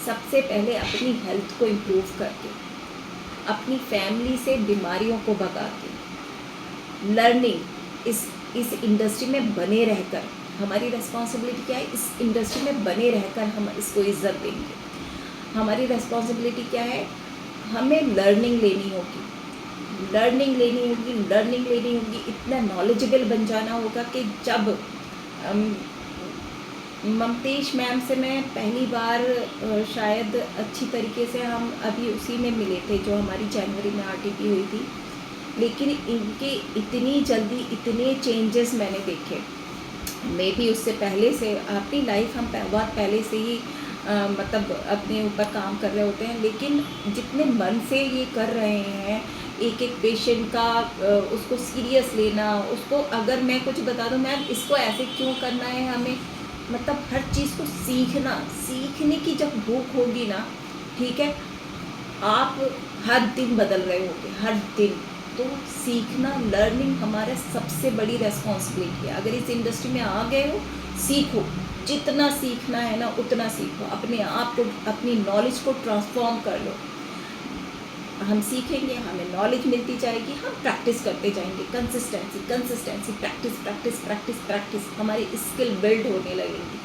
सबसे पहले अपनी हेल्थ को इम्प्रूव करके, अपनी फैमिली से बीमारियों को भगा के, लर्निंग, इस इंडस्ट्री में बने रहकर, हमारी रिस्पॉन्सिबिलिटी क्या है, इस इंडस्ट्री में बने रहकर हम इसको इज्जत देंगे। हमारी रिस्पॉन्सिबिलिटी क्या है, हमें लर्निंग लेनी होगी, इतना नॉलेजेबल बन जाना होगा कि जब ममतेश मैम से मैं पहली बार शायद अच्छी तरीके से हम अभी उसी में मिले थे जो हमारी जनवरी में RTP हुई थी, लेकिन इनके इतनी जल्दी इतने चेंजेस मैंने देखे। मे भी उससे पहले से अपनी लाइफ हम बहुत पहले से ही मतलब अपने ऊपर काम कर रहे होते हैं, लेकिन जितने मन से ये कर रहे हैं, एक एक पेशेंट का उसको सीरियस लेना, उसको अगर मैं कुछ बता दूं, मैम इसको ऐसे क्यों करना है, हमें मतलब हर चीज़ को सीखने की जब भूख होगी ना, ठीक है, आप हर दिन बदल रहे होगे, हर दिन। तो सीखना, लर्निंग हमारा सबसे बड़ी रेस्पॉन्सिबिलिटी है। अगर इस इंडस्ट्री में आ गए हो, सीखो, जितना सीखना है ना उतना सीखो, अपने आप को, अपनी नॉलेज को ट्रांसफॉर्म कर लो। हम सीखेंगे, हमें नॉलेज मिलती जाएगी, हम प्रैक्टिस करते जाएंगे, कंसिस्टेंसी, प्रैक्टिस, हमारी स्किल बिल्ड होने लगेगी।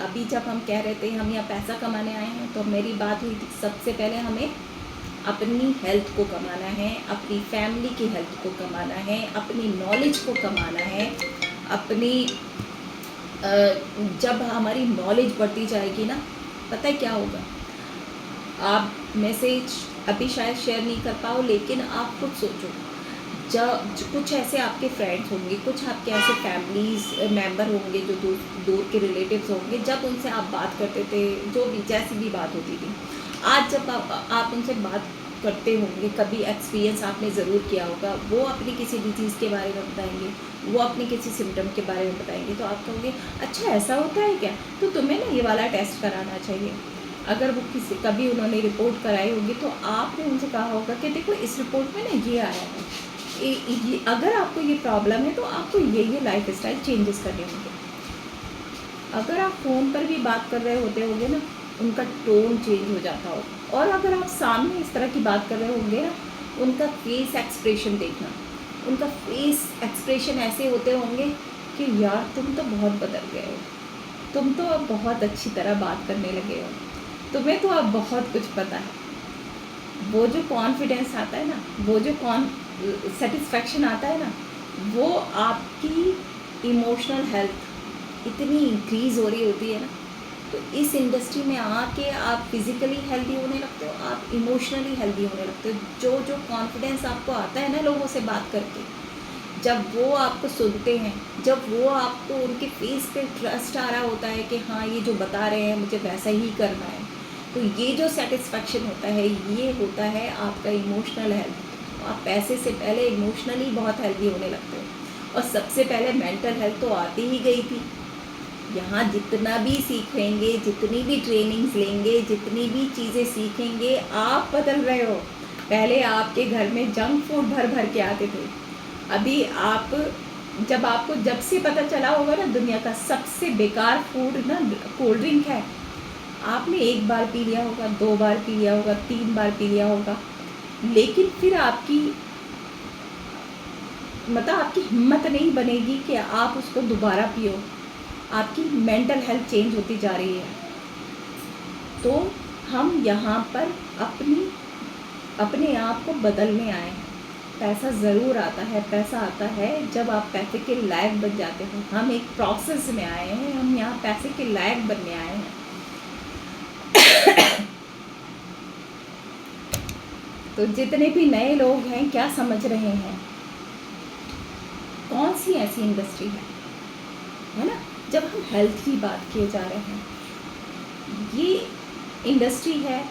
अभी जब हम कह रहे थे हम यहाँ पैसा कमाने आए हैं, तो मेरी बात हुई थी सबसे पहले हमें अपनी हेल्थ को कमाना है, अपनी फैमिली की हेल्थ को कमाना है, अपनी नॉलेज को कमाना है, अपनी जब हमारी नॉलेज बढ़ती जाएगी ना, पता है क्या होगा, आप मैसेज अभी शायद शेयर नहीं कर पाओ, लेकिन आप खुद सोचो, जब कुछ ऐसे आपके फ्रेंड्स होंगे, कुछ आपके ऐसे फैमिलीज मेंबर होंगे जो दूर के रिलेटिव्स होंगे, जब उनसे आप बात करते थे, जो भी जैसी भी बात होती थी, आज जब आप उनसे बात करते होंगे, कभी एक्सपीरियंस आपने ज़रूर किया होगा, वो अपनी किसी डिजीज़ के बारे में बताएंगे, वो अपने किसी सिम्टम के बारे में बताएंगे, तो आप कहोगे अच्छा ऐसा होता है क्या, तो तुम्हें ना ये वाला टेस्ट कराना चाहिए। अगर वो कभी उन्होंने रिपोर्ट कराई होगी, तो आपने उनसे कहा होगा कि देखो इस रिपोर्ट में ना ये आया है, अगर आपको ये प्रॉब्लम है तो आपको ये लाइफस्टाइल चेंजेस करने होंगे। अगर आप फ़ोन पर भी बात कर रहे होंगे ना, उनका टोन चेंज हो जाता हो, और अगर आप सामने इस तरह की बात कर रहे होंगे ना, उनका फेस एक्सप्रेशन देखना, उनका फेस एक्सप्रेशन ऐसे होते होंगे कि यार तुम तो बहुत बदल गए हो, तुम तो अब बहुत अच्छी तरह बात करने लगे हो, तुम्हें तो अब बहुत कुछ पता है। वो जो कॉन्फिडेंस आता है ना, वो जो सेटिस्फैक्शन आता है ना, वो आपकी इमोशनल हेल्थ इतनी इंक्रीज़ हो रही होती है ना। तो इस इंडस्ट्री में आके आप फिज़िकली हेल्दी होने लगते हो, आप इमोशनली हेल्दी होने लगते हो। जो जो कॉन्फिडेंस आपको आता है ना लोगों से बात करके, जब वो आपको सुनते हैं, जब वो आपको उनके फेस पे ट्रस्ट आ रहा होता है कि हाँ ये जो बता रहे हैं मुझे वैसा ही करना है, तो ये जो सेटिस्फेक्शन होता है, ये होता है आपका इमोशनल हेल्थ। आप पैसे से पहले इमोशनली बहुत हेल्दी होने लगते हो। और सबसे पहले मेंटल हेल्थ तो आती ही गई थी। यहाँ जितना भी सीखेंगे, जितनी भी ट्रेनिंग्स लेंगे, जितनी भी चीज़ें सीखेंगे, आप बदल रहे हो। पहले आपके घर में जंक फूड भर भर के आते थे, अभी आपको जब से पता चला होगा ना दुनिया का सबसे बेकार फूड ना कोल्ड ड्रिंक है। आपने एक बार पी लिया होगा, 2 बार पी लिया होगा, 3 बार पी लिया होगा, लेकिन फिर आपकी हिम्मत नहीं बनेगी कि आप उसको दोबारा पियो। आपकी मेंटल हेल्थ चेंज होती जा रही है। तो हम यहाँ पर अपने आप को बदलने आए हैं। पैसा ज़रूर आता है, पैसा आता है जब आप पैसे के लायक बन जाते हो। हम एक प्रोसेस में आए हैं, हम यहाँ पैसे के लायक बनने आए हैं। तो जितने भी नए लोग हैं क्या समझ रहे हैं, कौन सी ऐसी इंडस्ट्री है ना। जब हम हेल्थ की बात किए जा रहे हैं, ये इंडस्ट्री है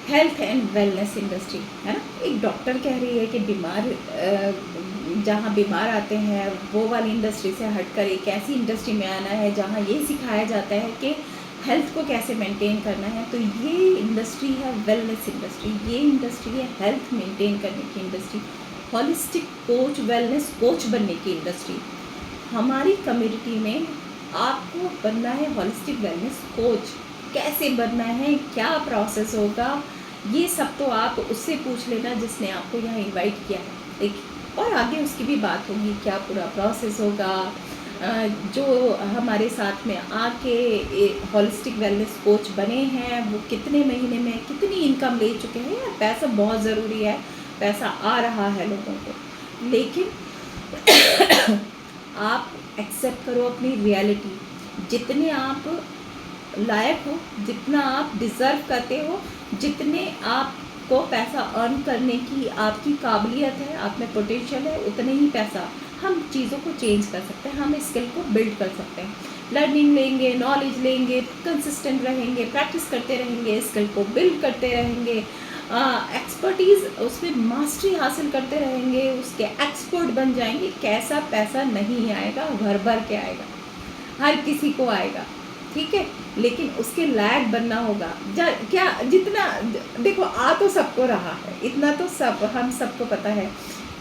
हेल्थ एंड वेलनेस इंडस्ट्री, है ना। एक डॉक्टर कह रही है कि जहाँ बीमार आते हैं वो वाली इंडस्ट्री से हटकर एक ऐसी इंडस्ट्री में आना है जहाँ ये सिखाया जाता है कि हेल्थ को कैसे मेंटेन करना है। तो ये इंडस्ट्री है वेलनेस इंडस्ट्री, ये इंडस्ट्री है हेल्थ मेंटेन करने की industry, holistic coach, wellness coach बनने की इंडस्ट्री। हमारी कम्युनिटी में आपको बनना है हॉलिस्टिक वेलनेस कोच। कैसे बनना है, क्या प्रोसेस होगा, ये सब तो आप उससे पूछ लेना जिसने आपको यहाँ इनवाइट किया है। देखिए, और आगे उसकी भी बात होगी, क्या पूरा प्रोसेस होगा। जो हमारे साथ में आके हॉलिस्टिक वेलनेस कोच बने हैं वो कितने महीने में कितनी इनकम ले चुके हैं। यार पैसा बहुत ज़रूरी है, पैसा आ रहा है लोगों को, लेकिन आप एक्सेप्ट करो अपनी रियलिटी। जितने आप लायक हो, जितना आप डिज़र्व करते हो, जितने आपको पैसा अर्न करने की आपकी काबिलियत है, आप में पोटेंशियल है, उतने ही पैसा हम चीज़ों को चेंज कर सकते हैं, हम स्किल को बिल्ड कर सकते हैं। लर्निंग लेंगे, नॉलेज लेंगे, कंसिस्टेंट रहेंगे, प्रैक्टिस करते रहेंगे, स्किल को बिल्ड करते रहेंगे, एक्सपर्टीज़ उसमें मास्टरी हासिल करते रहेंगे, उसके एक्सपर्ट बन जाएंगे। कैसा पैसा नहीं आएगा, भर भर के आएगा, हर किसी को आएगा, ठीक है, लेकिन उसके लायक बनना होगा। क्या जितना देखो आ तो सबको रहा है, इतना तो हम सबको पता है,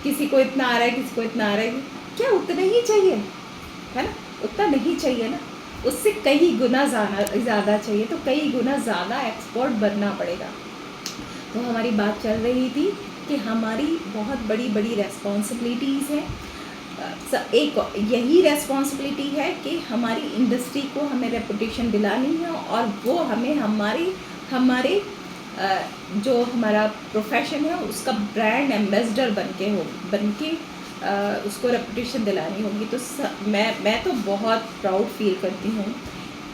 किसी को इतना आ रहा है, किसी को इतना आ रहा है। क्या उतना ही चाहिए, है ना, उतना नहीं चाहिए ना, उससे कई गुना ज़्यादा चाहिए, तो कई गुना ज़्यादा एक्सपर्ट बनना पड़ेगा। तो हमारी बात चल रही थी कि हमारी बहुत बड़ी बड़ी रेस्पॉन्सिबिलिटीज़ हैं। एक यही रेस्पॉन्सिबिलिटी है कि हमारी इंडस्ट्री को हमें रेपुटेशन दिलानी है, और वो हमें हमारे जो हमारा प्रोफेशन है उसका ब्रांड एम्बेसडर बन के उसको रेपुटेशन दिलानी होगी। तो मैं तो बहुत प्राउड फील करती हूँ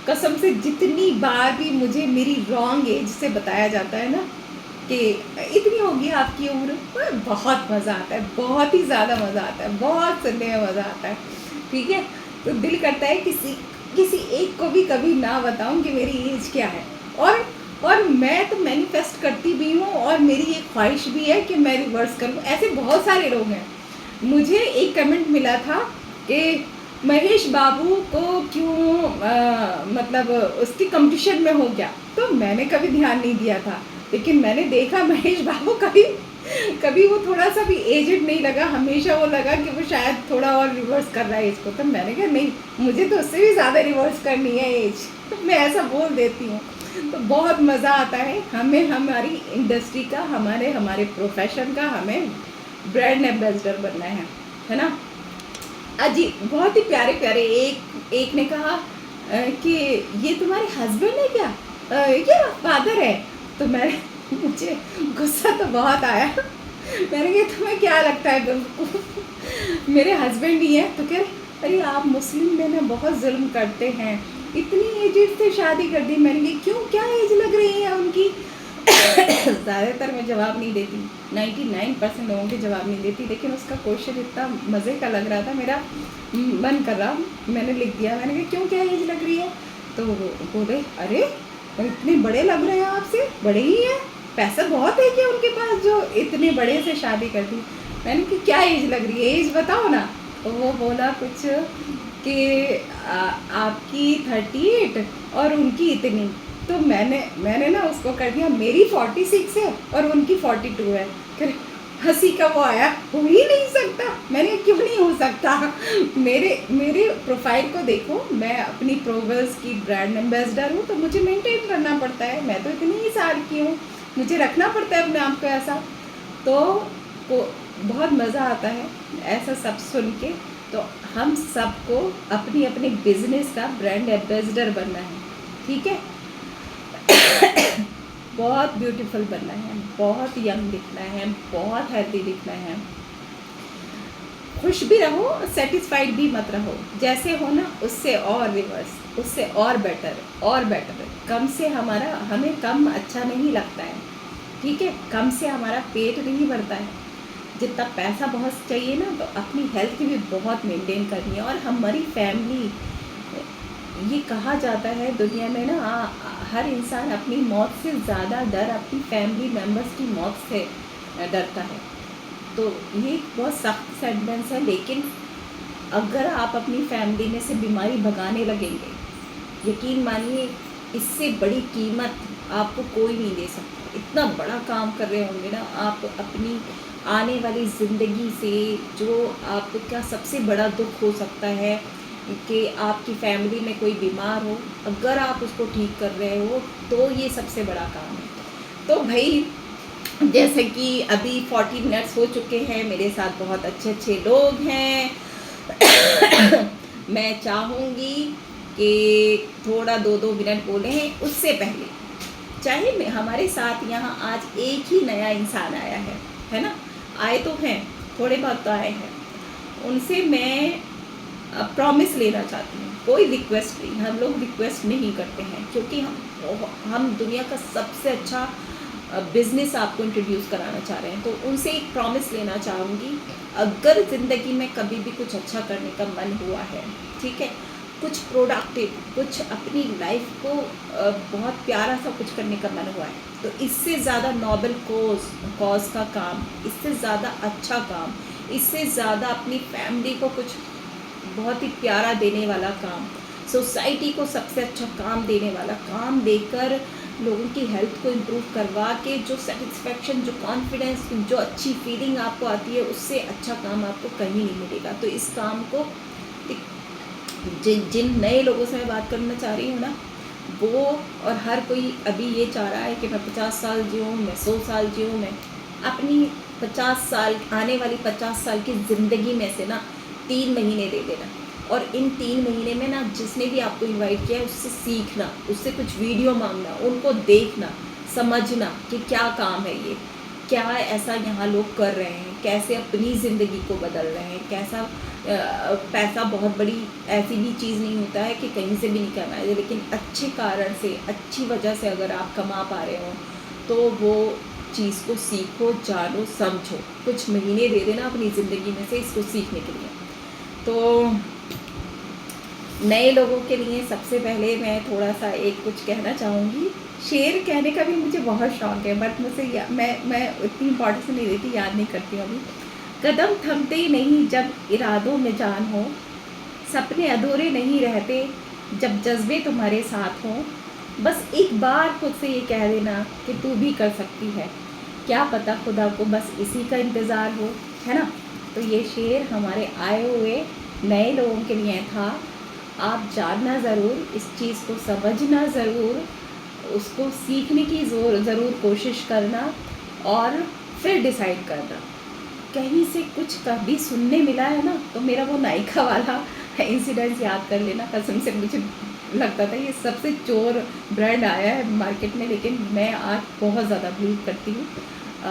कसम से। जितनी बार भी मुझे मेरी रॉन्ग एज से बताया जाता है ना कि इतनी होगी आपकी उम्र, बहुत मज़ा आता है, बहुत ही ज़्यादा मज़ा आता है, बहुत सुनने में मज़ा आता है, ठीक है। तो दिल करता है किसी एक को भी कभी ना बताऊं कि मेरी एज क्या है, और मैं तो मैनिफेस्ट करती भी हूँ, और मेरी एक ख्वाहिश भी है कि मैं रिवर्स करूँ। ऐसे बहुत सारे लोग हैं। मुझे एक कमेंट मिला था कि महेश बाबू को क्यों मतलब उसकी कंपटीशन में हो गया, तो मैंने कभी ध्यान नहीं दिया था, लेकिन मैंने देखा महेश बाबू कभी वो थोड़ा सा भी एजेड नहीं लगा, हमेशा वो लगा कि वो शायद थोड़ा और रिवर्स कर रहा है एज को। तो मैंने कहा नहीं, मुझे तो उससे भी ज़्यादा रिवर्स करनी है एज, मैं ऐसा बोल देती हूँ। तो बहुत मज़ा आता है हमें, हमारी इंडस्ट्री का, हमारे प्रोफेशन का हमें ब्रांड एम्बेसडर बनना है ना। अजी बहुत ही प्यारे प्यारे एक ने कहा कि ये तुम्हारे हस्बैंड है क्या, ये फादर है। तो मैं मुझे गुस्सा तो बहुत आया। मैंने कहा तुम्हें क्या लगता है तुमको मेरे हस्बैंड ही है? तो कह अरे आप मुस्लिम में ना बहुत जुल्म करते हैं, इतनी एज से शादी कर दी। मैंने कहा क्यों, क्या एज लग रही है उनकी? ज़्यादातर मैं जवाब नहीं देती, 99% लोगों के जवाब नहीं देती, लेकिन उसका क्वेश्चन इतना मज़े का लग रहा था, मेरा मन कर रहा, मैंने लिख दिया। मैंने कहा क्यों, क्या एज लग रही है? तो वो बोले अरे इतने बड़े लग रहे हैं आपसे, बड़े ही हैं, पैसा बहुत है क्या उनके पास जो इतने बड़े से शादी कर दी? मैंने कहा क्या एज लग रही है, एज बताओ ना। तो वो बोला कुछ कि आपकी 38 और उनकी इतनी। तो मैंने ना उसको कर दिया, मेरी 46 है और उनकी 42 है। फिर हंसी का वो आया, हो ही नहीं सकता। मैंने क्यों नहीं हो सकता? मेरे प्रोफाइल को देखो, मैं अपनी प्रोवेल्स की ब्रांड एम्बेसडर हूँ, तो मुझे मेंटेन करना पड़ता है। मैं तो इतनी ही साल की हूँ, मुझे रखना पड़ता है अपने आप को ऐसा। तो बहुत मज़ा आता है ऐसा सब सुन के। तो हम सबको अपनी अपनी बिजनेस का ब्रांड एम्बेसडर बनना है, ठीक है? बहुत ब्यूटीफुल बनना है, बहुत यंग दिखना है, बहुत हेल्दी दिखना है, खुश भी रहो, सेटिस्फाइड भी मत रहो। जैसे हो ना उससे और रिवर्स, उससे और बेटर, और बेटर। कम से हमें कम अच्छा नहीं लगता है, ठीक है? कम से हमारा पेट नहीं भरता है। जितना पैसा बहुत चाहिए ना, तो अपनी हेल्थ भी बहुत मेंटेन करनी है। और हमारी फैमिली, ये कहा जाता है दुनिया में ना, हर इंसान अपनी मौत से ज़्यादा डर अपनी फैमिली मेम्बर्स की मौत से डरता है। तो ये बहुत सख्त सेंटेंस है, लेकिन अगर आप अपनी फैमिली में से बीमारी भगाने लगेंगे, यकीन मानिए इससे बड़ी कीमत आपको कोई नहीं दे सकता। इतना बड़ा काम कर रहे होंगे ना आप अपनी आने वाली ज़िंदगी से, जो आपका सबसे बड़ा दुख हो सकता है कि आपकी फैमिली में कोई बीमार हो, अगर आप उसको ठीक कर रहे हो तो ये सबसे बड़ा काम है। तो भाई, जैसे कि अभी 40 मिनट्स हो चुके हैं, मेरे साथ बहुत अच्छे अच्छे लोग हैं। मैं चाहूँगी कि थोड़ा 2-2 मिनट बोलें। उससे पहले चाहे हमारे साथ यहाँ आज एक ही नया इंसान आया है ना? आए तो हैं, थोड़े बहुत तो आए हैं। उनसे मैं प्रॉमिस लेना चाहती हूँ, कोई रिक्वेस्ट नहीं। हम लोग रिक्वेस्ट नहीं करते हैं, क्योंकि हम दुनिया का सबसे अच्छा बिज़नेस आपको इंट्रोड्यूस कराना चाह रहे हैं। तो उनसे एक प्रॉमिस लेना चाहूँगी, अगर ज़िंदगी में कभी भी कुछ अच्छा करने का मन हुआ है, ठीक है, कुछ प्रोडक्टिव, कुछ अपनी लाइफ को बहुत प्यारा सा कुछ करने का मन हुआ है, तो इससे ज़्यादा नोबल कॉज का काम, इससे ज़्यादा अच्छा काम, इससे ज़्यादा अपनी फैमिली को कुछ बहुत ही प्यारा देने वाला काम, सोसाइटी को सबसे अच्छा काम देने वाला काम देकर लोगों की हेल्थ को इम्प्रूव करवा के जो सेटिस्फेक्शन, जो कॉन्फिडेंस, जो अच्छी फीलिंग आपको आती है, उससे अच्छा काम आपको कहीं नहीं मिलेगा। तो इस काम को जिन नए लोगों से मैं बात करना चाह रही हूँ ना, वो और हर कोई अभी ये चाह रहा है कि मैं 50 साल जीऊँ, मैं 100 साल जीऊँ, मैं अपनी 50 साल, आने वाली 50 साल की ज़िंदगी में से ना 3 महीने दे देना, और इन 3 महीने में ना जिसने भी आपको इनवाइट किया है उससे सीखना, उससे कुछ वीडियो मांगना, उनको देखना, समझना कि क्या काम है ये, क्या ऐसा यहाँ लोग कर रहे हैं, कैसे अपनी ज़िंदगी को बदल रहे हैं, कैसा पैसा बहुत बड़ी ऐसी भी चीज़ नहीं होता है कि कहीं से भी नहीं कमाया जाए, लेकिन अच्छे कारण से, अच्छी वजह से अगर आप कमा पा रहे हो तो वो चीज़ को सीखो, जानो, समझो। कुछ महीने दे देना अपनी ज़िंदगी में से इसको सीखने के लिए। तो नए लोगों के लिए सबसे पहले मैं थोड़ा सा एक कुछ कहना चाहूँगी। शेर कहने का भी मुझे बहुत शौक़ है, बट मुझसे मैं इतनी इम्पोर्टेंस नहीं देती, याद नहीं करती हूँ अभी। कदम थमते ही नहीं जब इरादों में जान हो, सपने अधूरे नहीं रहते जब जज्बे तुम्हारे साथ हों, बस एक बार खुद से ये कह देना कि तू भी कर सकती है, क्या पता खुदा को बस इसी का इंतज़ार हो, है ना? तो ये शेर हमारे आए हुए नए लोगों के लिए था। आप जानना ज़रूर, इस चीज़ को समझना ज़रूर, उसको सीखने की ज़रूर कोशिश करना, और फिर डिसाइड करना। कहीं से कुछ कभी सुनने मिला है ना, तो मेरा वो नायिका वाला इंसिडेंस याद कर लेना, कसम से मुझे लगता था ये सबसे चोर ब्रांड आया है मार्केट में, लेकिन मैं आज बहुत ज़्यादा बिलीव करती हूँ।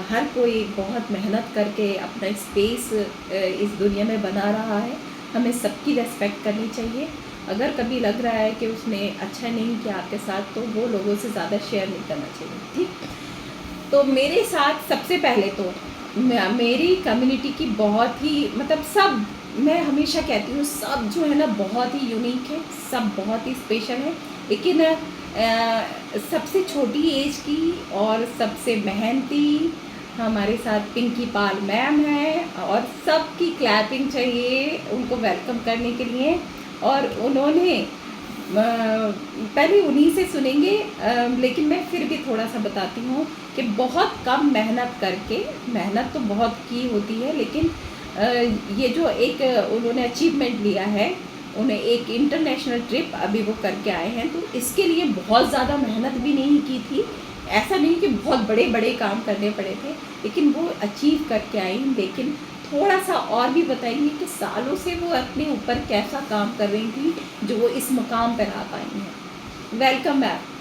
हर कोई बहुत मेहनत करके अपना स्पेस इस दुनिया में बना रहा है। हमें सबकी रेस्पेक्ट करनी चाहिए। अगर कभी लग रहा है कि उसने अच्छा नहीं किया आपके साथ, तो वो लोगों से ज़्यादा शेयर नहीं करना चाहिए, ठीक। तो मेरे साथ सबसे पहले तो मेरी कम्युनिटी की बहुत ही मतलब सब, मैं हमेशा कहती हूँ सब जो है ना बहुत ही यूनिक है, सब बहुत ही स्पेशल है। लेकिन सबसे छोटी एज की और सबसे मेहनती हमारे साथ पिंकी पाल मैम है, और सबकी क्लैपिंग चाहिए उनको वेलकम करने के लिए। और उन्होंने पहले उन्हीं से सुनेंगे, लेकिन मैं फिर भी थोड़ा सा बताती हूँ कि बहुत कम मेहनत करके, मेहनत तो बहुत की होती है, लेकिन ये जो एक उन्होंने अचीवमेंट लिया है, उन्हें एक इंटरनेशनल ट्रिप अभी वो करके आए हैं, तो इसके लिए बहुत ज़्यादा मेहनत भी नहीं की थी। ऐसा नहीं कि बहुत बड़े बड़े काम करने पड़े थे, लेकिन वो अचीव करके आई। लेकिन थोड़ा सा और भी बताइए कि सालों से वो अपने ऊपर कैसा काम कर रही थी जो वो इस मुकाम पर आ पाई हैं। Welcome ma'am.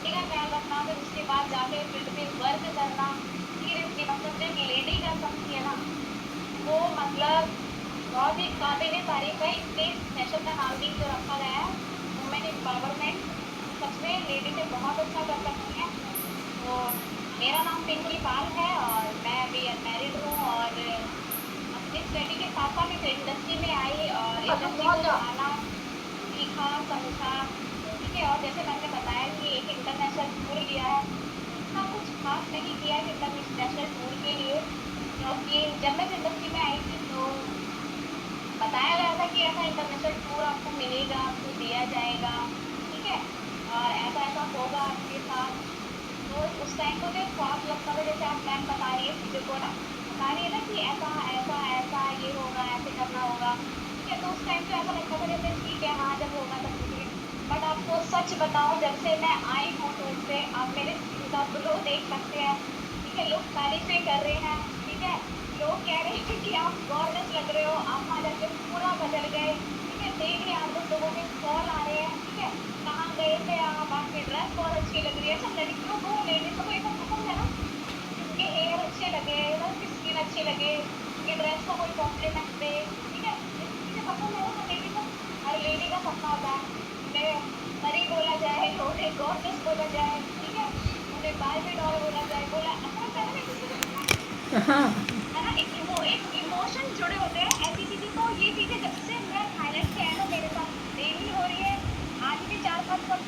का ख्याल रखना, फिर उसके बाद जाके फील्ड में वर्क करना। सीरियसली मतलब जो लेडी कर सकती है ना, वो मतलब बहुत ही काबिल तारीफ है। इसलिए सेशन का नाम भी जो रखा गया है वुमेन एम्पावरमेंट। सच में लेडी से बहुत अच्छा कर सकती है। तो मेरा नाम पिंकी पाल है और मैं अभी अनमैरिड हूँ, और अपनी स्टडी के साथ साथ इस इंडस्ट्री में आई और इंडस्ट्री को जाना, सीखा, समझा। ठीक है, और जैसे मैंने बताया कि एक इंटरनेशनल टूर लिया है। इतना कुछ खास नहीं किया है इंटरनेशनल टूर के लिए, क्योंकि जब मैं इस इंडस्ट्री में आई थी तो बताया गया था कि ऐसा इंटरनेशनल टूर आपको मिलेगा, आपको दिया जाएगा। ठीक है, और ऐसा ऐसा होगा आपके साथ। तो उस टाइम तो जो ख्वाब लगता था, जैसे आप मैम बता रही है चीज़ों को ना, बता रही है ना कि ऐसा ऐसा ऐसा ये होगा, ऐसे करना होगा। ठीक है, तो उस टाइम तो ऐसा लगता था जैसे ठीक है, हाँ जब होगा तब देखेंगे। बट आपको सच बताऊं, जब से मैं आई हूँ टूर से, आप मेरे स्किन का ग्लो देख सकते हैं। ठीक है, लोग तारीफें कर रहे हैं। ठीक है, लोग कह रहे हैं कि आप गॉर्जियस लग रहे हो, आप आ जाके पूरा बदल गए। ठीक है, डेली 8-10 लोगों के कॉल आ रहे हैं। ठीक है, कहाँ गए थे आप, आपकी ड्रेस बहुत अच्छी लग रही है। अच्छा, लड़कियों को, लेडीज़ को ये सब पसंद है ना, जिनके हेयर अच्छे लगे ना, उसकी स्किन अच्छी लगे, उनके ड्रेस को कोई कॉम्प्लीमेंट दे। ठीक है, ये सब चीज़ें पसंद है ना लेडी को। हर लेडी का सपना होता है उन्हें परी बोला जाए, उन्हें गॉर्जियस बोला जाए। ठीक है, उन्हें बार्बी डॉल बोला जाए, बोला अच्छा लगता है ना ये चीज़ें सुनना। हाँ। है ना, एक इमोशन जुड़े होते हैं ऐसी चीजें। तो ये चीजें जब से मैं थाईलैंड से आई ना, मेरे साथ डेली हो रही है। आज भी 4-5 कप